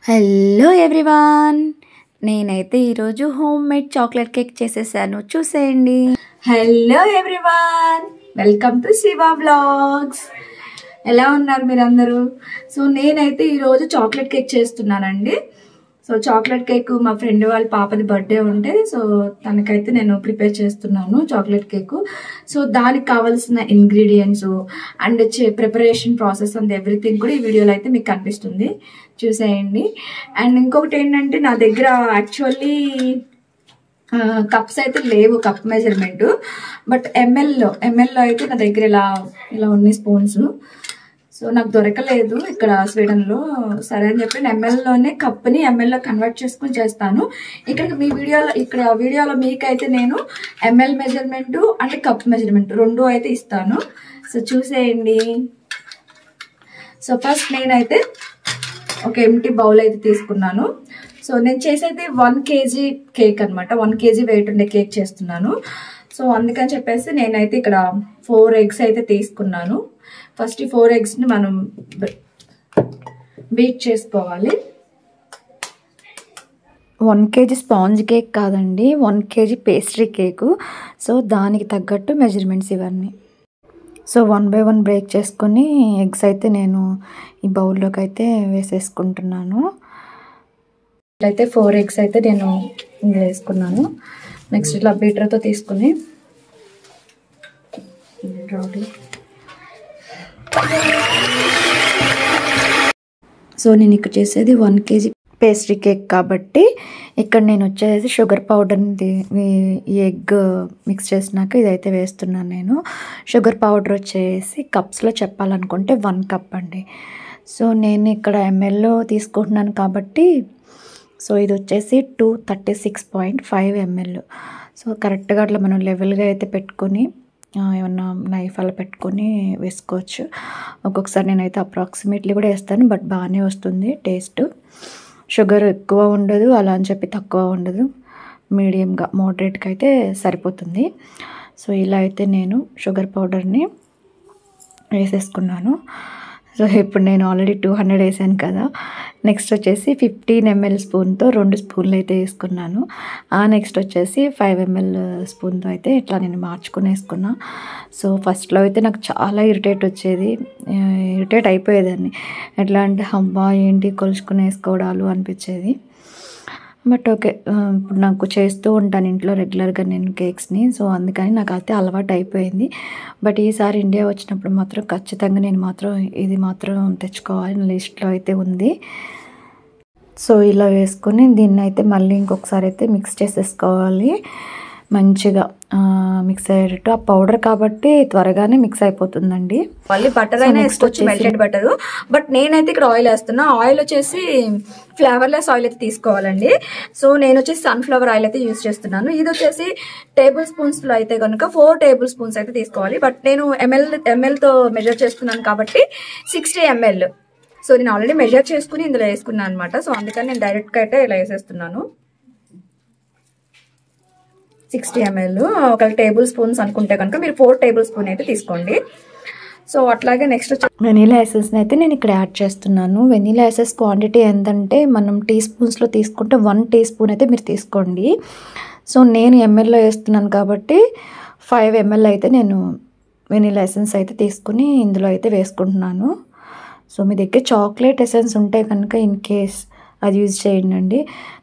Hello everyone, నేనైతే ఈరోజు home made chocolate cake చేసేసాను, చూసేయండి. Hello everyone, welcome to Shiva blogs. ఎలా ఉన్నారు మీరందరూ? సో నేనైతే ఈరోజు చాక్లెట్ కేక్ చేస్తున్నానండి. సో చాక్లెట్ కేక్ మా ఫ్రెండ్ వాళ్ళ పాపది బర్త్డే ఉంటే సో తనకైతే నేను ప్రిపేర్ చేస్తున్నాను చాక్లెట్ కేక్. సో దానికి కావాల్సిన ingredients and preparation process and everything కూడా ఈ వీడియోలో అయితే మీకు కనిపిస్తుంది, చూసేయండి. అండ్ ఇంకొకటి ఏంటంటే నా దగ్గర యాక్చువల్లీ కప్స్ అయితే లేవు, కప్ మెజర్మెంట్. బట్ ఎంఎల్లో అయితే నా దగ్గర ఇలా ఉన్నాయి స్పూన్స్. సో నాకు దొరకలేదు ఇక్కడ స్వీడన్లో. సరే అని చెప్పి ఎంఎల్లోనే కప్ని ఎంఎల్లో కన్వర్ట్ చేసుకుని చేస్తాను. ఇక్కడ వీడియోలో మీకైతే నేను ఎంఎల్ మెజర్మెంట్ అంటే కప్ మెజర్మెంట్ రెండు అయితే ఇస్తాను. సో చూసేయండి. సో ఫస్ట్ నేనైతే ఒక ఎంటీ బౌల్ అయితే తీసుకున్నాను. సో నేను చేసేది 1 kg కేక్ అనమాట. 1 kg వెయిట్ ఉండే కేక్ చేస్తున్నాను. సో అందుకని చెప్పేసి నేనైతే ఇక్కడ 4 eggs అయితే తీసుకున్నాను. ఫస్ట్ ఈ 4 eggsని మనం బీట్ చేసుకోవాలి. 1 kg స్పాంజ్ కేక్ కాదండి, 1 kg పేస్ట్రీ కేకు. సో దానికి తగ్గట్టు మెజర్మెంట్స్ ఇవన్నీ. సో 1 by 1 బ్రేక్ చేసుకొని ఎగ్స్ అయితే నేను ఈ బౌల్లోకి అయితే వేసేసుకుంటున్నాను. ఇట్లయితే 4 eggs అయితే నేను వేసుకున్నాను. నెక్స్ట్ ఇట్లా బీటర్తో తీసుకుని సో నేను ఇక్కడ చేసేది 1 kg పేస్ట్రీ కేక్ కాబట్టి ఇక్కడ నేను వచ్చేసి షుగర్ పౌడర్ని ఈ ఎగ్ మిక్స్ చేసినాక ఇదైతే వేస్తున్నాను నేను. షుగర్ పౌడర్ వచ్చేసి కప్స్లో చెప్పాలనుకుంటే 1 cup అండి. సో నేను ఇక్కడ ఎంఎల్లో తీసుకుంటున్నాను కాబట్టి సో ఇది వచ్చేసి 236.5 ml. సో కరెక్ట్గా అట్లా మనం లెవెల్గా అయితే పెట్టుకొని ఏమన్నా నైఫ్ అలా పెట్టుకొని వేసుకోవచ్చు. ఒక్కొక్కసారి నేనైతే అప్రాక్సిమేట్లీ కూడా వేస్తాను, బట్ బాగానే వస్తుంది టేస్ట్. షుగర్ ఎక్కువ ఉండదు, అలా అని చెప్పి తక్కువ ఉండదు, మీడియంగా మోడరేట్గా అయితే సరిపోతుంది. సో ఇలా అయితే నేను షుగర్ పౌడర్ని వేసేసుకున్నాను. సో ఇప్పుడు నేను ఆల్రెడీ 200 వేసాను కదా. నెక్స్ట్ వచ్చేసి 15 ml స్పూన్తో 2 స్పూన్లు అయితే వేసుకున్నాను. నెక్స్ట్ వచ్చేసి 5 ml స్పూన్తో అయితే ఇట్లా నేను మార్చుకుని వేసుకున్నా. సో ఫస్ట్లో అయితే నాకు చాలా ఇరిటేట్ అయిపోయేదాన్ని. ఎట్లా అంటే అబ్బా ఏంటి కొలుచుకుని వేసుకోవడాలు అనిపించేది. బట్ ఓకే, ఇప్పుడు నాకు చేస్తూ ఉంటాను ఇంట్లో రెగ్యులర్గా నేను కేక్స్ని. సో అందుకని నాకు అయితే అలవాటు అయిపోయింది. బట్ ఈసారి ఇండియా వచ్చినప్పుడు మాత్రం ఖచ్చితంగా నేను ఇది మాత్రం తెచ్చుకోవాలి లిస్ట్లో అయితే ఉంది. సో ఇలా వేసుకొని దీన్ని అయితే మళ్ళీ ఇంకొకసారి అయితే మిక్స్ చేసేసుకోవాలి మంచిగా. మిక్స్ అయ్యేటట్టు ఆ పౌడర్ కాబట్టి త్వరగానే మిక్స్ అయిపోతుందండి. మళ్ళీ బటర్ అయినా వేసుకోవచ్చు, మెల్టెడ్ బటర్. బట్ నేనైతే ఇక్కడ ఆయిల్ వేస్తున్నా. ఆయిల్ వచ్చేసి ఫ్లేవర్లెస్ ఆయిల్ అయితే తీసుకోవాలండి. సో నేను వచ్చేసి సన్ఫ్లవర్ ఆయిల్ అయితే యూజ్ చేస్తున్నాను. ఇది వచ్చేసి టేబుల్ స్పూన్స్లో అయితే కనుక 4 tablespoons అయితే తీసుకోవాలి. బట్ నేను ఎంఎల్తో మెజర్ చేస్తున్నాను కాబట్టి 60 ml. సో నేను ఆల్రెడీ మెజర్ చేసుకుని ఇందులో వేసుకున్నాను అనమాట. సో అందుకని నేను డైరెక్ట్గా అయితే ఇలా వేసేస్తున్నాను. 60 ml. ఒక టేబుల్ స్పూన్స్ అనుకుంటే కనుక మీరు 4 tablespoons అయితే తీసుకోండి. సో అట్లాగే నెక్స్ట్ వెనీలా ఎసెన్స్ని అయితే నేను ఇక్కడ యాడ్ చేస్తున్నాను. వెనీలా ఎసెన్స్ క్వాంటిటీ ఎంతంటే మనం టీ స్పూన్స్లో తీసుకుంటే 1 teaspoon అయితే మీరు తీసుకోండి. సో నేను ఎంఎల్లో వేస్తున్నాను కాబట్టి 5 ml అయితే నేను వెనీలా ఎసెన్స్ అయితే తీసుకుని ఇందులో అయితే వేసుకుంటున్నాను. సో మీ దగ్గర చాక్లెట్ ఎసెన్స్ ఉంటే కనుక ఇన్ కేస్ అది యూజ్ చేయండి.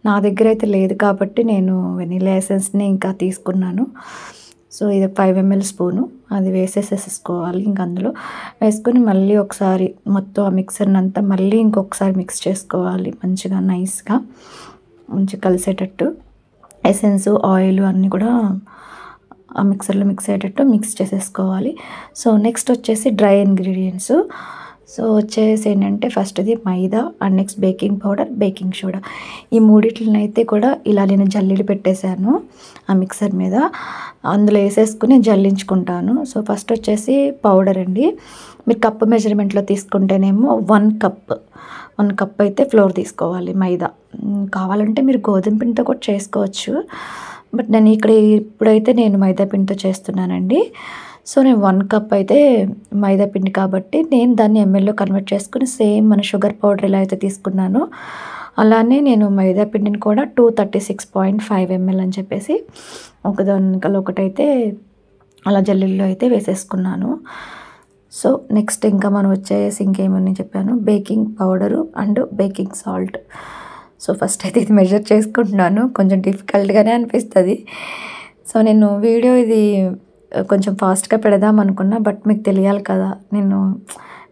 నా దగ్గర అయితే లేదు కాబట్టి నేను వెనీలా ఎసెన్స్ని ఇంకా తీసుకున్నాను. సో ఇది 5 ml స్పూను అది వేసేసేసుకోవాలి. ఇంక అందులో వేసుకొని మళ్ళీ ఒకసారి మొత్తం ఆ మిక్సర్ని అంతా మళ్ళీ ఇంకొకసారి మిక్స్ చేసుకోవాలి మంచిగా నైస్గా, మంచిగా కలిసేటట్టు. ఎసెన్స్ ఆయిల్ అన్నీ కూడా ఆ మిక్సర్లో మిక్స్ అయ్యేటట్టు మిక్స్ చేసేసుకోవాలి. సో నెక్స్ట్ వచ్చేసి డ్రై ఇంగ్రీడియంట్స్. సో వచ్చేసి ఏంటంటే ఫస్ట్ది maida and next baking powder, baking soda. ఈ మూడిట్లని అయితే కూడా ఇలా నేను జల్లీలు పెట్టేశాను ఆ మిక్సర్ మీద. అందులో వేసేసుకుని జల్లించుకుంటాను. సో ఫస్ట్ వచ్చేసి పౌడర్ అండి. మీరు కప్ మెజర్మెంట్లో తీసుకుంటేనేమో 1 cup అయితే ఫ్లోర్ తీసుకోవాలి మైదా. కావాలంటే మీరు గోధుమ పిండితో కూడా చేసుకోవచ్చు, బట్ నేను ఇప్పుడైతే నేను మైదా పిండితో చేస్తున్నానండి. సో నేను 1 cup అయితే మైదా పిండి కాబట్టి నేను దాన్ని ఎంఎల్లో కన్వర్ట్ చేసుకుని సేమ్ మన షుగర్ పౌడర్ ఎలా అయితే తీసుకున్నానో అలానే నేను మైదా పిండిని కూడా 236.5 ml అని చెప్పేసి ఒకదానికల్ ఒకటైతే అలా జల్లెల్లో అయితే వేసేసుకున్నాను. సో నెక్స్ట్ ఇంకా మనం వచ్చేసి ఇంకేమని చెప్పాను, baking powder and baking salt. So first అయితే ఇది మెజర్ చేసుకుంటున్నాను, కొంచెం డిఫికల్ట్గానే అనిపిస్తుంది. సో నేను వీడియో ఇది కొంచెం ఫాస్ట్గా పెడదాం అనుకున్నా, బట్ మీకు తెలియాలి కదా నేను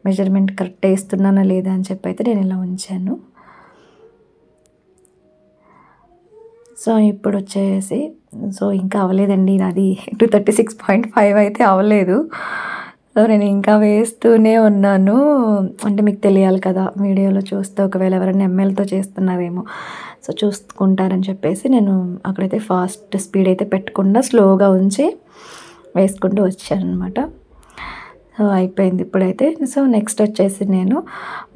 మెజర్మెంట్ కరెక్ట్ వేస్తున్నానా లేదా అని చెప్పి అయితే నేను ఇలా ఉంచాను. సో ఇప్పుడు వచ్చేసి సో ఇంకా అవ్వలేదండి, నాది 236.5 అయితే అవ్వలేదు. సో నేను ఇంకా వేస్తూనే ఉన్నాను. అంటే మీకు తెలియాలి కదా వీడియోలో చూస్తే, ఒకవేళ ఎవరైనా ఎంఎల్తో చేస్తున్నారేమో సో చూసుకుంటారని చెప్పేసి నేను అక్కడైతే ఫాస్ట్ స్పీడ్ అయితే పెట్టకుండా స్లోగా ఉంచి వేసుకుంటూ వచ్చాను అనమాట. సో అయిపోయింది ఇప్పుడైతే. సో నెక్స్ట్ వచ్చేసి నేను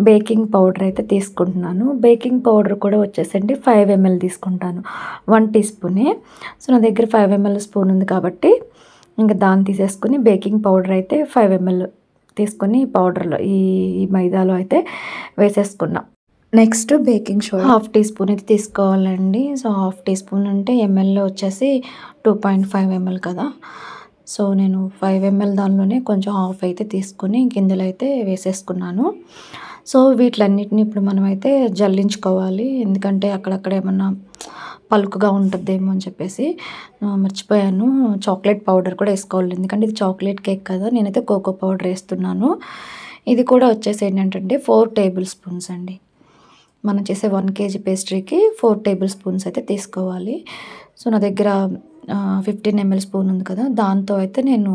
బేకింగ్ పౌడర్ అయితే తీసుకుంటున్నాను. బేకింగ్ పౌడర్ కూడా వచ్చేసండి 5 ml తీసుకుంటాను, 1 teaspoon. సో నా దగ్గర 5 ml స్పూన్ ఉంది కాబట్టి ఇంకా దాన్ని తీసేసుకుని బేకింగ్ పౌడర్ అయితే 5 ml తీసుకొని పౌడర్లో ఈ మైదాలో అయితే వేసేసుకున్నా. నెక్స్ట్ బేకింగ్ సోడా 1/2 teaspoon అయితే తీసుకోవాలండి. సో 1/2 teaspoon అంటే ఎంఎల్లో వచ్చేసి 2.5 ml కదా. సో నేను 5 ml దానిలోనే కొంచెం హాఫ్ అయితే తీసుకుని గింజలు అయితే వేసేసుకున్నాను. సో వీటిలన్నిటిని ఇప్పుడు మనమైతే జల్లించుకోవాలి, ఎందుకంటే అక్కడక్కడ ఏమన్నా పలుకుగా ఉంటుందేమో అని చెప్పేసి మర్చిపోయాను. చాక్లెట్ పౌడర్ కూడా వేసుకోవాలి, ఎందుకంటే ఇది చాక్లెట్ కేక్ కదా. నేనైతే కోకో పౌడర్ వేస్తున్నాను. ఇది కూడా వచ్చేసి ఏంటంటే 4 tablespoons అండి. మనం చేసే 1 kg పేస్ట్రీకి 4 tablespoons అయితే తీసుకోవాలి. సో నా దగ్గర 15 ml స్పూన్ ఉంది కదా, దాంతో అయితే నేను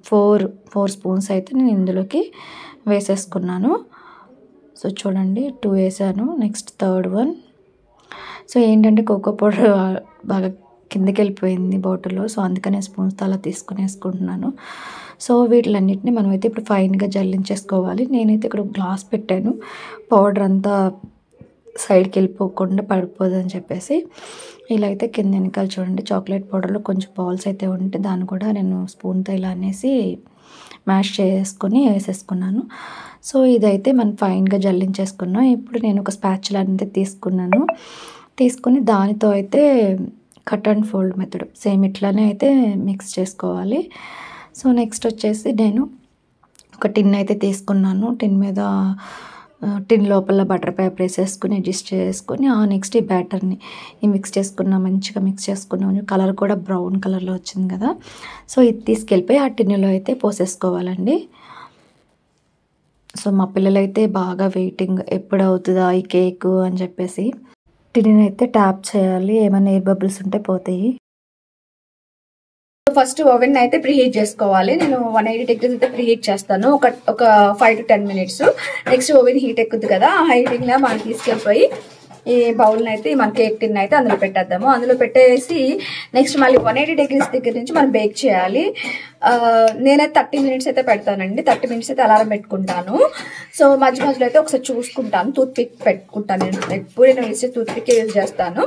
4 spoons అయితే నేను ఇందులోకి వేసేసుకున్నాను. సో చూడండి 2 వేసాను. Next third one. సో ఏంటంటే కోకో పౌడర్ బాగా కిందకి వెళ్ళిపోయింది బాటిల్లో, సో అందుకనే స్పూన్స్తో అలా తీసుకుని వేసుకుంటున్నాను. సో వీటిలన్నిటిని మనమైతే ఇప్పుడు ఫైన్గా జల్లించేసుకోవాలి. నేనైతే ఇక్కడ గ్లాస్ పెట్టాను, పౌడర్ అంతా సైడ్కి వెళ్ళిపోకుండా పడిపోదని చెప్పేసి. ఇలా అయితే కింద వెనకాల చూడండి చాక్లెట్ పౌడర్లో కొంచెం బాల్స్ అయితే ఉంటే దాన్ని కూడా నేను స్పూన్తో ఇలా అనేసి మ్యాష్ చేసుకొని వేసేసుకున్నాను. సో ఇదైతే మనం ఫైన్గా జల్లించేసుకున్నాం. ఇప్పుడు నేను ఒక స్పాచులా అనేది తీసుకున్నాను. తీసుకొని దానితో అయితే cut and fold method same ఇట్లానే అయితే మిక్స్ చేసుకోవాలి. సో నెక్స్ట్ వచ్చేసి నేను ఒక టిన్ అయితే తీసుకున్నాను. టిన్ లోపల బటర్ పేపర్ వేసేసుకుని అడ్జస్ట్ చేసుకొని నెక్స్ట్ ఈ బ్యాటర్ని మిక్స్ చేసుకున్నాం, మంచిగా మిక్స్ చేసుకున్నాం. కలర్ కూడా బ్రౌన్ కలర్లో వచ్చింది కదా. సో ఇది తీసుకెళ్ళిపోయి ఆ టిన్నులో అయితే పోసేసుకోవాలండి. సో మా పిల్లలైతే బాగా వెయిటింగ్ ఎప్పుడు అవుతుందా ఈ కేక్ అని చెప్పేసి. టిన్ అయితే ట్యాప్ చేయాలి, ఏమైనా ఎయిర్ బబుల్స్ ఉంటే పోతాయి. ఫస్ట్ ఓవెన్ అయితే ప్రీహీట్ చేసుకోవాలి. నేను 180 degrees అయితే ప్రీహీట్ చేస్తాను, ఒక 5 to 10 minutes. Next oven heat ఎక్కుద్ది కదా, ఆ హీటింగ్ లా మనం తీసుకెళ్ళిపోయి ఈ బౌల్ని అయితే మన కేక్ టిన్ అయితే అందులో పెట్టేద్దాము. అందులో పెట్టేసి నెక్స్ట్ మళ్ళీ 180 degrees దగ్గర నుంచి మనం బేక్ చేయాలి. నేనైతే 30 minutes అయితే పెడతానండి, 30 minutes అయితే అలారం పెట్టుకుంటాను. సో మధ్య మధ్యలో అయితే ఒకసారి చూసుకుంటాను, టూత్ పిక్ పెట్టుకుంటాను. నేను ఎప్పుడు నేను వేసే టూత్ పిక్ యూజ్ చేస్తాను.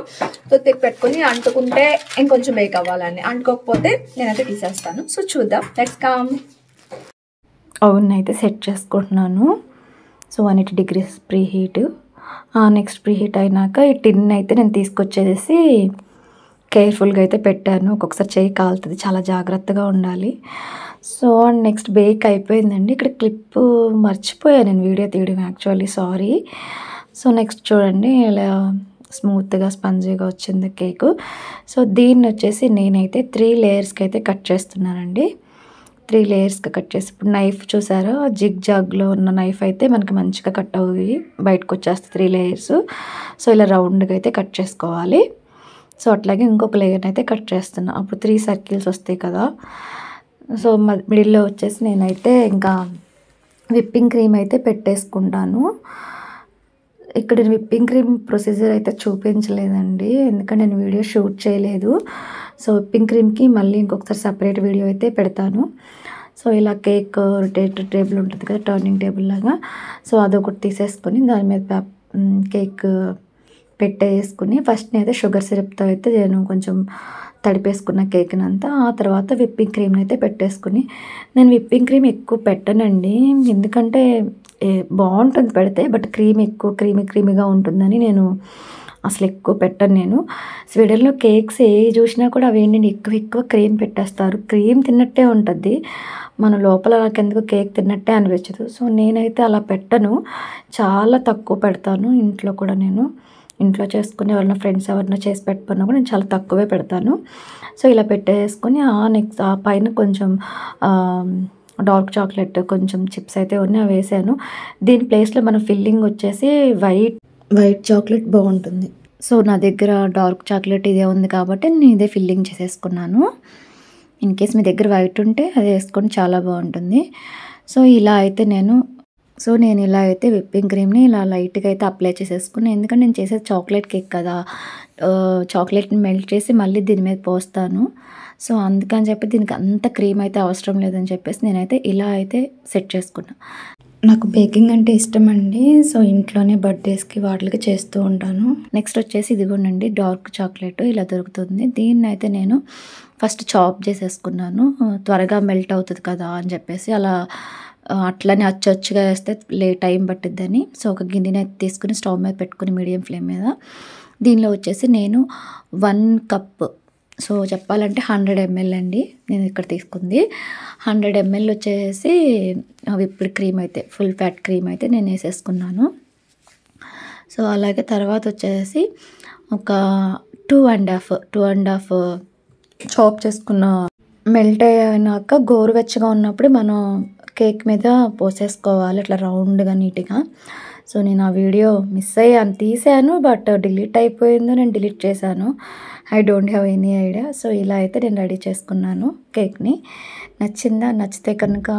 టూత్ పిక్ పెట్టుకుని అంటుకుంటే ఇంకొంచెం బేక్ అవ్వాలని, అంటుకోకపోతే నేనైతే తీసేస్తాను. సో చూద్దాం, లెట్స్ కమ్. ఓవెన్ అయితే సెట్ చేసుకుంటున్నాను. So 180 degrees preheat. Next preheat అయినాక ఈ టిన్ అయితే నేను తీసుకొచ్చేసి కేర్ఫుల్గా అయితే పెట్టాను. ఒక్కొక్కసారి చేయి కాలుతుంది, చాలా జాగ్రత్తగా ఉండాలి. సో నెక్స్ట్ బేక్ అయిపోయిందండి. ఇక్కడ క్లిప్ మర్చిపోయాను నేను వీడియో తీయడం, యాక్చువల్లీ సారీ. సో నెక్స్ట్ చూడండి ఇలా స్మూత్గా స్పంజీగా వచ్చింది కేకు. సో దీన్ని వచ్చేసి నేనైతే 3 layers అయితే కట్ చేస్తున్నానండి. 3 layers కట్ చేసి, ఇప్పుడు నైఫ్ చూసారా జిగ్ జాగ్లో ఉన్న నైఫ్ అయితే మనకి మంచిగా కట్ అవి బయటకు వచ్చేస్తుంది 3 layers. సో ఇలా రౌండ్గా అయితే కట్ చేసుకోవాలి. సో అట్లాగే ఇంకొక లేయర్ని అయితే కట్ చేస్తున్నా, అప్పుడు 3 circles వస్తాయి కదా. సో మిడిల్లో వచ్చేసి నేనైతే ఇంకా విప్పింగ్ క్రీమ్ అయితే పెట్టేసుకుంటాను. ఇక్కడ విప్పింగ్ క్రీమ్ ప్రొసీజర్ అయితే చూపించలేదండి, ఎందుకంటే నేను వీడియో షూట్ చేయలేదు. సో విప్పింగ్ క్రీమ్కి మళ్ళీ ఇంకొకసారి సపరేట్ వీడియో అయితే పెడతాను. సో ఇలా కేక్ రొటేటర్ టేబుల్ ఉంటుంది కదా, టర్నింగ్ టేబుల్ లాగా. సో అదొకటి తీసేసుకొని దాని మీద కేక్ పెట్టేసుకుని ఫస్ట్ నేనైతే షుగర్ సిరప్తో అయితే నేను కొంచెం తడిపేసుకున్న కేక్ని అంతా. ఆ తర్వాత విప్పింగ్ క్రీమ్ని అయితే పెట్టేసుకుని, నేను విప్పింగ్ క్రీమ్ ఎక్కువ పెట్టనండి, ఎందుకంటే బాగుంటుంది పెడితే, బట్ క్రీమ్ ఎక్కువ క్రీమీగా ఉంటుందని నేను అసలు ఎక్కువ పెట్టను. నేను స్వీడన్లో కేక్స్ ఏ చూసినా కూడా అవేంటండి ఎక్కువ క్రీమ్ పెట్టేస్తారు, క్రీమ్ తిన్నట్టే ఉంటుంది, మన లోపల నాకెందుకు కేక్ తిన్నట్టే అనిపించదు. సో నేనైతే అలా పెట్టను, చాలా తక్కువ పెడతాను. ఇంట్లో కూడా నేను ఇంట్లో చేసుకుని ఎవరైనా ఫ్రెండ్స్ ఎవరైనా చేసి పెట్టుకున్నా కూడా నేను చాలా తక్కువే పెడతాను. సో ఇలా పెట్టేసుకొని నెక్స్ట్ ఆ పైన కొంచెం డార్క్ చాక్లెట్ కొంచెం చిప్స్ అయితే ఉన్నాయి, అవి వేసాను. దీని ప్లేస్లో మన ఫిల్లింగ్ వచ్చేసి వైట్ చాక్లెట్ బాగుంటుంది. సో నా దగ్గర డార్క్ చాక్లెట్ ఇదే ఉంది కాబట్టి నేను ఇదే ఫిల్లింగ్ చేసేసుకున్నాను. ఇన్ కేస్ మీ దగ్గర వైట్ ఉంటే అది వేసుకొని చాలా బాగుంటుంది. సో నేను ఇలా అయితే విప్పింగ్ క్రీమ్ని ఇలా లైట్గా అయితే అప్లై చేసేసుకుని, ఎందుకంటే నేను చేసేది చాక్లెట్ కేక్ కదా, చాక్లెట్ని మెల్ట్ చేసి మళ్ళీ దీని మీద పోస్తాను. సో అందుకని చెప్పి దీనికి అంత క్రీమ్ అయితే అవసరం లేదని చెప్పేసి నేనైతే ఇలా అయితే సెట్ చేసుకున్నాను. నాకు బేకింగ్ అంటే ఇష్టం అండి, సో ఇంట్లోనే బర్త్డేస్కి వాటికి చేస్తూ ఉంటాను. నెక్స్ట్ వచ్చేసి ఇదిగోండి డార్క్ చాక్లెట్ ఇలా దొరుకుతుంది. దీన్ని అయితే నేను ఫస్ట్ చాప్ చేసేసుకున్నాను, త్వరగా మెల్ట్ అవుతుంది కదా అని చెప్పేసి, అలా అట్లనే అచ్చొచ్చుగా వేస్తే టైం పట్టిద్దని. సో ఒక గిన్నెని అయితే తీసుకుని స్టవ్ మీద పెట్టుకుని మీడియం ఫ్లేమ్ మీద, దీనిలో వచ్చేసి నేను 1 కప్, సో చెప్పాలంటే 100 ml అండి నేను ఇక్కడ తీసుకుంది. 100 ml వచ్చేసి విప్డ్ క్రీమ్ అయితే, ఫుల్ ఫ్యాట్ క్రీమ్ అయితే నేను వేసేసుకున్నాను. సో అలాగే తర్వాత వచ్చేసి ఒక 2.5 చాప్ చేసుకున్న మెల్ట్ అయినాక గోరువెచ్చగా ఉన్నప్పుడు మనం కేక్ మీద పోసేసుకోవాలి ఇట్లా రౌండ్గా నీట్గా. సో నేను ఆ వీడియో మిస్ అయ్యాను, తీసాను బట్ డిలీట్ అయిపోయిందో నేను డిలీట్ చేశాను, I don't have any idea. So ఇలా అయితే నేను రెడీ చేసుకున్నాను కేక్ని. నచ్చితే కనుక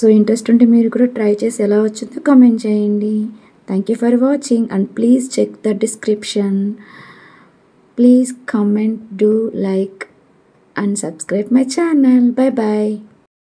సో ఇంట్రెస్ట్ ఉంటే మీరు కూడా ట్రై చేసి ఎలా వచ్చిందో కామెంట్ చేయండి. Thank you for watching and please check the description. Please comment, do like and subscribe my channel. Bye bye.